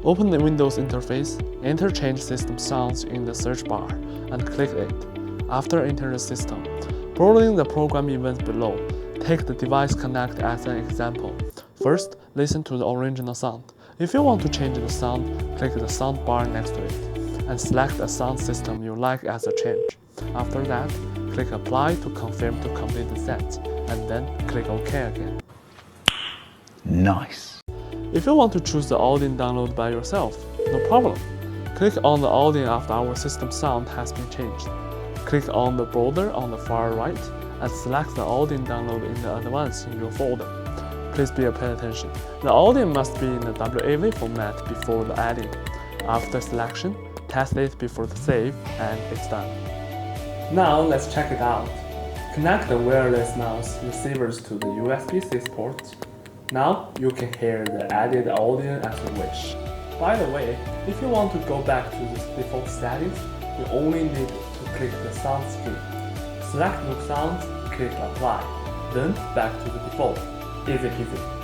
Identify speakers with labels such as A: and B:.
A: Open the Windows interface, enter Change System Sounds in the search bar, and click it. After entering the system, following the program events below, take the device connect as an example. First, listen to the original sound. If you want to change the sound, click the sound bar next to it, and select a sound system you like as a change. After that, click Apply to confirm to complete the set, and then click OK again.
B: Nice.
A: If you want to choose the audio download by yourself, no problem. Click on the audio after our system sound has been changed. Click on the border on the far right and select the audio download in the advanced in your folder. Please pay attention. The audio must be in the WAV format before the adding. After selection, test it before the save, and it's done. Now let's check it out. Connect the wireless mouse receivers to the USB-C port. Now you can hear the added audio as you wish. By the way, if you want to go back to the default settings, you only need to click the sound screen. Select Look Sounds, click Apply, then back to the default. Easy peasy.